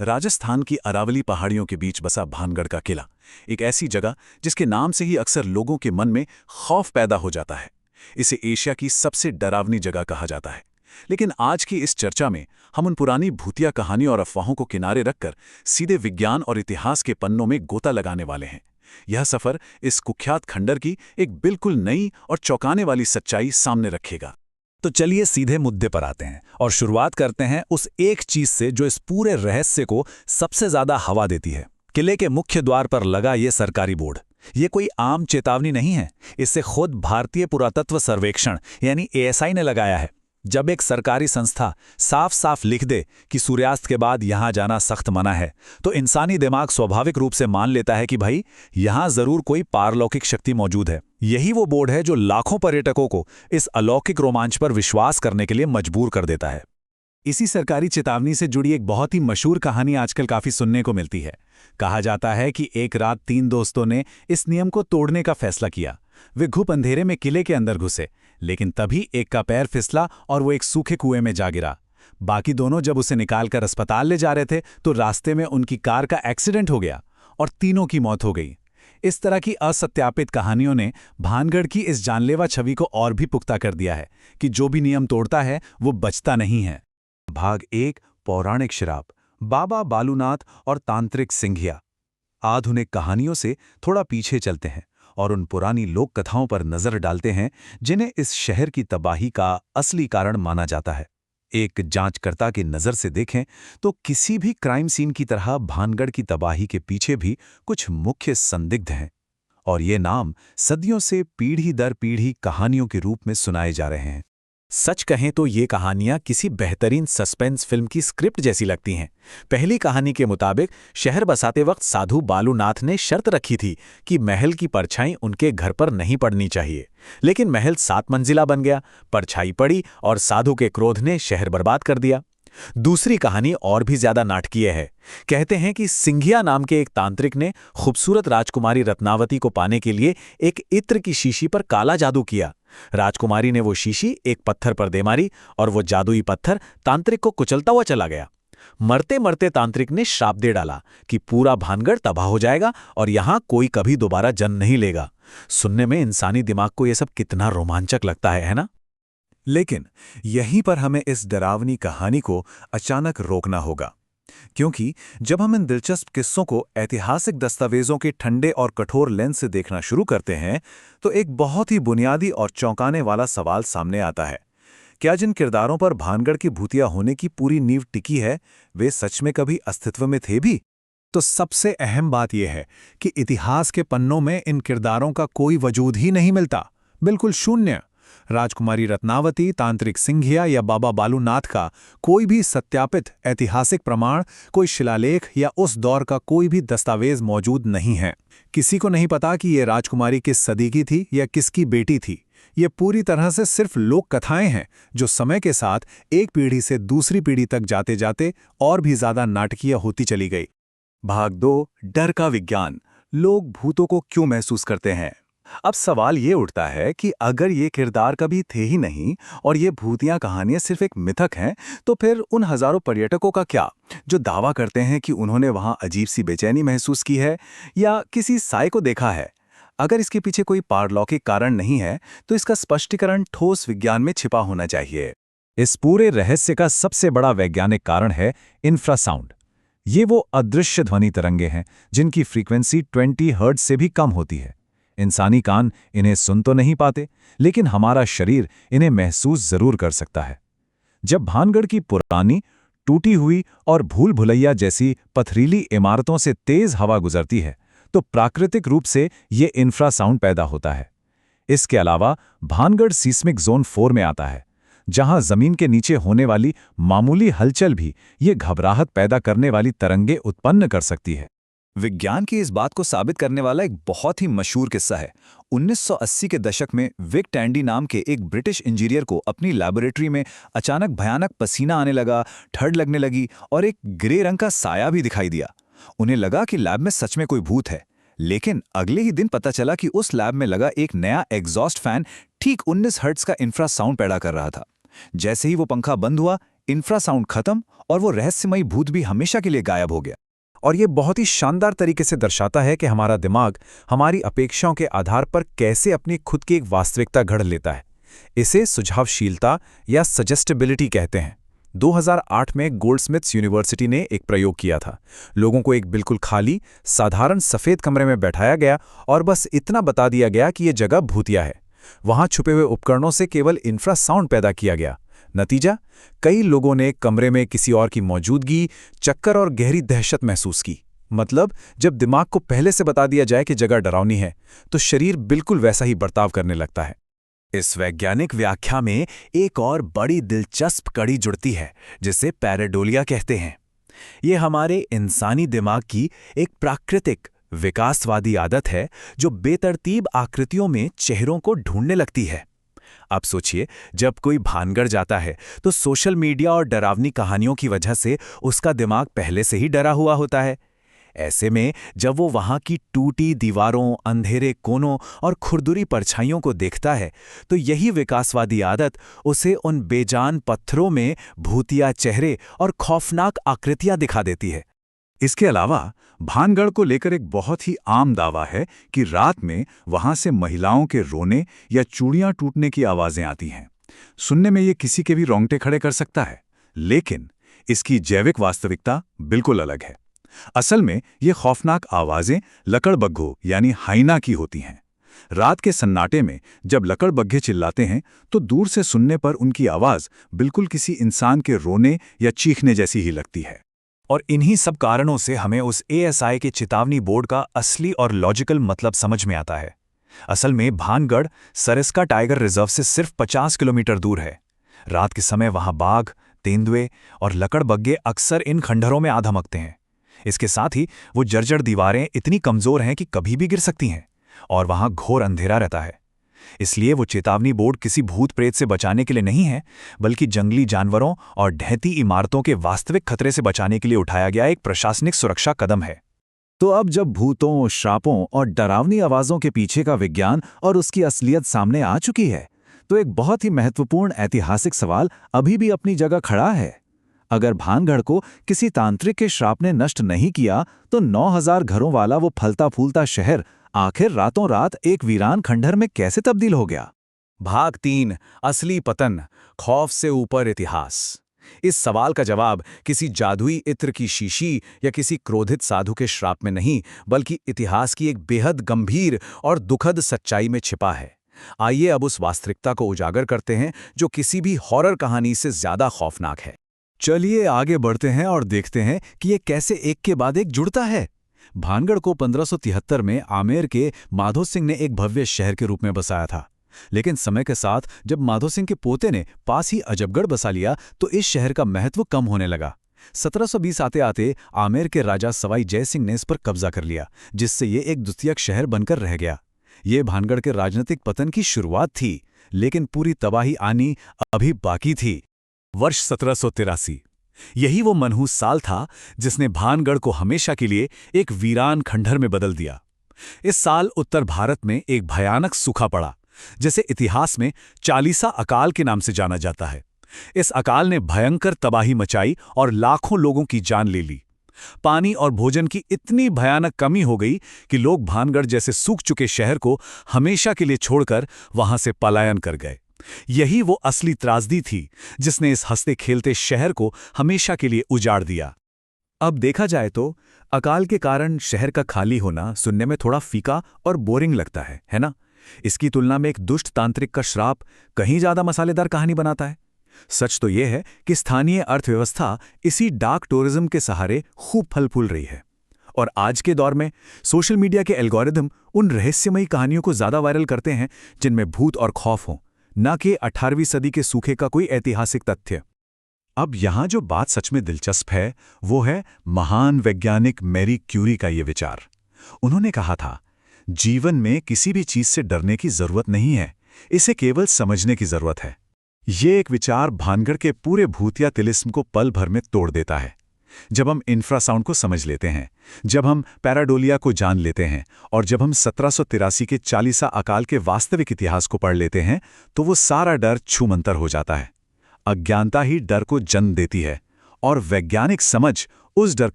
राजस्थान की अरावली पहाड़ियों के बीच बसा भानगढ़ का किला, एक ऐसी जगह जिसके नाम से ही अक्सर लोगों के मन में खौफ पैदा हो जाता है। इसे एशिया की सबसे डरावनी जगह कहा जाता है। लेकिन आज की इस चर्चा में हम उन पुरानी भूतिया कहानियों और अफवाहों को किनारे रखकर सीधे विज्ञान और इतिहास के पन्नों में गोता लगाने वाले हैं। यह सफर इस कुख्यात खंडर की एक बिल्कुल नई और चौंकाने वाली सच्चाई सामने रखेगा। तो चलिए सीधे मुद्दे पर आते हैं और शुरुआत करते हैं उस एक चीज से जो इस पूरे रहस्य को सबसे ज्यादा हवा देती है। किले के मुख्य द्वार पर लगा ये सरकारी बोर्ड। ये कोई आम चेतावनी नहीं है, इसे खुद भारतीय पुरातत्व सर्वेक्षण यानी एएसआई ने लगाया है। जब एक सरकारी संस्था साफ साफ लिख दे कि सूर्यास्त के बाद यहां जाना सख्त मना है, तो इंसानी दिमाग स्वाभाविक रूप से मान लेता है कि भाई यहां जरूर कोई पारलौकिक शक्ति मौजूद है। यही वो बोर्ड है जो लाखों पर्यटकों को इस अलौकिक रोमांच पर विश्वास करने के लिए मजबूर कर देता है। इसी सरकारी चेतावनी से जुड़ी एक बहुत ही मशहूर कहानी आजकल काफी सुनने को मिलती है। कहा जाता है कि एक रात 3 दोस्तों ने इस नियम को तोड़ने का फैसला किया। वे घुप अंधेरे में किले के अंदर घुसे, लेकिन तभी एक का पैर फिसला और वो एक सूखे कुएं में जा गिरा। बाकी दोनों जब उसे निकालकर अस्पताल ले जा रहे थे तो रास्ते में उनकी कार का एक्सीडेंट हो गया और तीनों की मौत हो गई। इस तरह की असत्यापित कहानियों ने भानगढ़ की इस जानलेवा छवि को और भी पुख्ता कर दिया है कि जो भी नियम तोड़ता है वो बचता नहीं है। भाग 1, पौराणिक शराब, बाबा बालूनाथ और तांत्रिक सिंघिया। आधुनिक कहानियों से थोड़ा पीछे चलते हैं और उन पुरानी लोक कथाओं पर नजर डालते हैं जिन्हें इस शहर की तबाही का असली कारण माना जाता है। एक जांचकर्ता की नज़र से देखें तो किसी भी क्राइम सीन की तरह भानगढ़ की तबाही के पीछे भी कुछ मुख्य संदिग्ध हैं, और ये नाम सदियों से पीढ़ी दर पीढ़ी कहानियों के रूप में सुनाए जा रहे हैं। सच कहें तो ये कहानियां किसी बेहतरीन सस्पेंस फिल्म की स्क्रिप्ट जैसी लगती हैं। पहली कहानी के मुताबिक शहर बसाते वक्त साधु बालूनाथ ने शर्त रखी थी कि महल की परछाई उनके घर पर नहीं पड़नी चाहिए, लेकिन महल 7 मंजिला बन गया, परछाई पड़ी और साधु के क्रोध ने शहर बर्बाद कर दिया। दूसरी कहानी और भी ज्यादा नाटकीय है। कहते हैं कि सिंघिया नाम के एक तांत्रिक ने खूबसूरत राजकुमारी रत्नावती को पाने के लिए एक इत्र की शीशी पर काला जादू किया। राजकुमारी ने वो शीशी एक पत्थर पर दे मारी और वो जादुई पत्थर तांत्रिक को कुचलता हुआ चला गया। मरते मरते तांत्रिक ने श्राप दे डाला कि पूरा भानगढ़ तबाह हो जाएगा और यहां कोई कभी दोबारा जन्म नहीं लेगा। सुनने में इंसानी दिमाग को यह सब कितना रोमांचक लगता है ना? लेकिन यहीं पर हमें इस डरावनी कहानी को अचानक रोकना होगा, क्योंकि जब हम इन दिलचस्प किस्सों को ऐतिहासिक दस्तावेजों के ठंडे और कठोर लेंस से देखना शुरू करते हैं तो एक बहुत ही बुनियादी और चौंकाने वाला सवाल सामने आता है। क्या जिन किरदारों पर भानगढ़ की भूतिया होने की पूरी नींव टिकी है वे सच में कभी अस्तित्व में थे भी? तो सबसे अहम बात यह है कि इतिहास के पन्नों में इन किरदारों का कोई वजूद ही नहीं मिलता, बिल्कुल शून्य। राजकुमारी रत्नावती, तांत्रिक सिंघिया या बाबा बालूनाथ का कोई भी सत्यापित ऐतिहासिक प्रमाण, कोई शिलालेख या उस दौर का कोई भी दस्तावेज मौजूद नहीं है। किसी को नहीं पता कि ये राजकुमारी किस सदी की थी या किसकी बेटी थी। ये पूरी तरह से सिर्फ लोक कथाएं हैं जो समय के साथ एक पीढ़ी से दूसरी पीढ़ी तक जाते जाते और भी ज्यादा नाटकीय होती चली गई। भाग 2, डर का विज्ञान। लोग भूतों को क्यों महसूस करते हैं? अब सवाल ये उठता है कि अगर ये किरदार कभी थे ही नहीं और ये भूतिया कहानियां सिर्फ एक मिथक हैं, तो फिर उन हजारों पर्यटकों का क्या जो दावा करते हैं कि उन्होंने वहां अजीब सी बेचैनी महसूस की है या किसी साए को देखा है? अगर इसके पीछे कोई पारलौकिक कारण नहीं है तो इसका स्पष्टीकरण ठोस विज्ञान में छिपा होना चाहिए। इस पूरे रहस्य का सबसे बड़ा वैज्ञानिक कारण है इंफ्रासाउंड। ये वो अदृश्य ध्वनि तरंगे हैं जिनकी फ्रीक्वेंसी 20 हर्ट्ज से भी कम होती है। इंसानी कान इन्हें सुन तो नहीं पाते, लेकिन हमारा शरीर इन्हें महसूस जरूर कर सकता है। जब भानगढ़ की पुरानी, टूटी हुई और भूल भुलैया जैसी पथरीली इमारतों से तेज हवा गुजरती है तो प्राकृतिक रूप से ये इंफ्रासाउंड पैदा होता है। इसके अलावा भानगढ़ सीस्मिक जोन 4 में आता है, जहां जमीन के नीचे होने वाली मामूली हलचल भी ये घबराहट पैदा करने वाली तरंगे उत्पन्न कर सकती है। विज्ञान की इस बात को साबित करने वाला एक बहुत ही मशहूर किस्सा है। 1980 के दशक में विक टैंडी नाम के एक ब्रिटिश इंजीनियर को अपनी लैबोरेटरी में अचानक भयानक पसीना आने लगा, ठंड लगने लगी और एक ग्रे रंग का साया भी दिखाई दिया। उन्हें लगा कि लैब में सच में कोई भूत है, लेकिन अगले ही दिन पता चला कि उस लैब में लगा एक नया एग्जॉस्ट फैन ठीक 19 हर्ट्ज का इंफ्रासाउंड पैदा कर रहा था। जैसे ही वो पंखा बंद हुआ, इंफ्रासाउंड खत्म और वो रहस्यमयी भूत भी हमेशा के लिए गायब हो गया। और ये बहुत ही शानदार तरीके से दर्शाता है कि हमारा दिमाग हमारी अपेक्षाओं के आधार पर कैसे अपनी खुद की एक वास्तविकता घड़ लेता है। इसे सुझावशीलता या सजेस्टेबिलिटी कहते हैं। 2008 में गोल्डस्मिथ्स यूनिवर्सिटी ने एक प्रयोग किया था। लोगों को एक बिल्कुल खाली, साधारण सफ़ेद कमरे में बैठाया गया और बस इतना बता दिया गया कि ये जगह भूतिया है। वहाँ छुपे हुए उपकरणों से केवल इंफ्रासाउंड पैदा किया गया। नतीजा, कई लोगों ने कमरे में किसी और की मौजूदगी, चक्कर और गहरी दहशत महसूस की। मतलब, जब दिमाग को पहले से बता दिया जाए कि जगह डरावनी है, तो शरीर बिल्कुल वैसा ही बर्ताव करने लगता है। इस वैज्ञानिक व्याख्या में एक और बड़ी दिलचस्प कड़ी जुड़ती है, जिसे पैरेडोलिया कहते हैं। ये हमारे इंसानी दिमाग की एक प्राकृतिक, विकासवादी आदत है जो बेतरतीब आकृतियों में चेहरों को ढूंढने लगती है। अब सोचिए, जब कोई भानगढ़ जाता है तो सोशल मीडिया और डरावनी कहानियों की वजह से उसका दिमाग पहले से ही डरा हुआ होता है। ऐसे में जब वो वहाँ की टूटी दीवारों, अंधेरे कोनों और खुरदुरी परछाइयों को देखता है, तो यही विकासवादी आदत उसे उन बेजान पत्थरों में भूतिया चेहरे और खौफनाक आकृतियां दिखा देती है। इसके अलावा भानगढ़ को लेकर एक बहुत ही आम दावा है कि रात में वहां से महिलाओं के रोने या चूड़ियां टूटने की आवाजें आती हैं। सुनने में ये किसी के भी रोंगटे खड़े कर सकता है, लेकिन इसकी जैविक वास्तविकता बिल्कुल अलग है। असल में ये खौफनाक आवाजें लकड़बग्घों यानी हाइना की होती हैं। रात के सन्नाटे में जब लकड़बग्घे चिल्लाते हैं तो दूर से सुनने पर उनकी आवाज बिल्कुल किसी इंसान के रोने या चीखने जैसी ही लगती है। और इन्हीं सब कारणों से हमें उस ASI के चेतावनी बोर्ड का असली और लॉजिकल मतलब समझ में आता है। असल में भानगढ़ सरिस्का टाइगर रिजर्व से सिर्फ 50 किलोमीटर दूर है। रात के समय वहां बाघ, तेंदुए और लकड़बग्घे अक्सर इन खंडहरों में आ धमकते हैं। इसके साथ ही वो जर्जर दीवारें इतनी कमजोर हैं कि कभी भी गिर सकती हैं, और वहां घोर अंधेरा रहता है। इसलिए वो चेतावनी बोर्ड किसी भूत प्रेत से बचाने के लिए नहीं है, बल्कि जंगली जानवरों और ढहती इमारतों के वास्तविक खतरे से बचाने के लिए उठाया गया एक प्रशासनिक सुरक्षा कदम है। तो अब जब भूतों, श्रापों और डरावनी आवाज़ों के पीछे का विज्ञान और उसकी असलियत सामने आ चुकी है, तो एक बहुत ही महत्वपूर्ण ऐतिहासिक सवाल अभी भी अपनी जगह खड़ा है। अगर भानगढ़ को किसी तांत्रिक के श्राप ने नष्ट नहीं किया, तो 9000 घरों वाला वो फलता फूलता शहर आखिर रातों रात एक वीरान खंडहर में कैसे तब्दील हो गया? भाग 3, असली पतन, खौफ से ऊपर इतिहास। इस सवाल का जवाब किसी जादुई इत्र की शीशी या किसी क्रोधित साधु के श्राप में नहीं, बल्कि इतिहास की एक बेहद गंभीर और दुखद सच्चाई में छिपा है। आइए अब उस वास्तविकता को उजागर करते हैं जो किसी भी हॉरर कहानी से ज्यादा खौफनाक है। चलिए आगे बढ़ते हैं और देखते हैं कि ये कैसे एक के बाद एक जुड़ता है। भानगढ़ को 1573 में आमेर के माधो सिंह ने एक भव्य शहर के रूप में बसाया था। लेकिन समय के साथ जब माधो सिंह के पोते ने पास ही अजबगढ़ बसा लिया, तो इस शहर का महत्व कम होने लगा। 1720 आते आते आमेर के राजा सवाई जय सिंह ने इस पर कब्जा कर लिया, जिससे ये एक द्वितीयक शहर बनकर रह गया। ये भानगढ़ के राजनीतिक पतन की शुरुआत थी, लेकिन पूरी तबाही आनी अभी बाकी थी। वर्ष 1783। यही वो मनहूस साल था जिसने भानगढ़ को हमेशा के लिए एक वीरान खंडहर में बदल दिया। इस साल उत्तर भारत में एक भयानक सूखा पड़ा, जिसे इतिहास में चालीसा अकाल के नाम से जाना जाता है। इस अकाल ने भयंकर तबाही मचाई और लाखों लोगों की जान ले ली। पानी और भोजन की इतनी भयानक कमी हो गई कि लोग भानगढ़ जैसे सूख चुके शहर को हमेशा के लिए छोड़कर वहां से पलायन कर गए। यही वो असली त्रासदी थी जिसने इस हंसते खेलते शहर को हमेशा के लिए उजाड़ दिया। अब देखा जाए तो अकाल के कारण शहर का खाली होना सुनने में थोड़ा फीका और बोरिंग लगता है ना? इसकी तुलना में एक दुष्ट तांत्रिक का श्राप कहीं ज्यादा मसालेदार कहानी बनाता है। सच तो यह है कि स्थानीय अर्थव्यवस्था इसी डार्क टूरिज्म के सहारे खूब फल फूल रही है। और आज के दौर में सोशल मीडिया के एल्गोरिदम उन रहस्यमयी कहानियों को ज्यादा वायरल करते हैं जिनमें भूत और खौफ हो, न कि 18वीं सदी के सूखे का कोई ऐतिहासिक तथ्य। अब यहां जो बात सच में दिलचस्प है वो है महान वैज्ञानिक मैरी क्यूरी का ये विचार। उन्होंने कहा था, जीवन में किसी भी चीज से डरने की जरूरत नहीं है, इसे केवल समझने की जरूरत है। ये एक विचार भानगढ़ के पूरे भूतिया तिलिस्म को पल भर में तोड़ देता है। जब हम इंफ्रासाउंड को समझ लेते हैं, जब हम पैराडोलिया को जान लेते हैं और जब हम 1783 के चालीसा अकाल के वास्तविक इतिहास को पढ़ लेते हैं, तो वो सारा डर छूमंतर हो जाता है। अज्ञानता ही डर को जन्म देती है और वैज्ञानिक समझ उस डर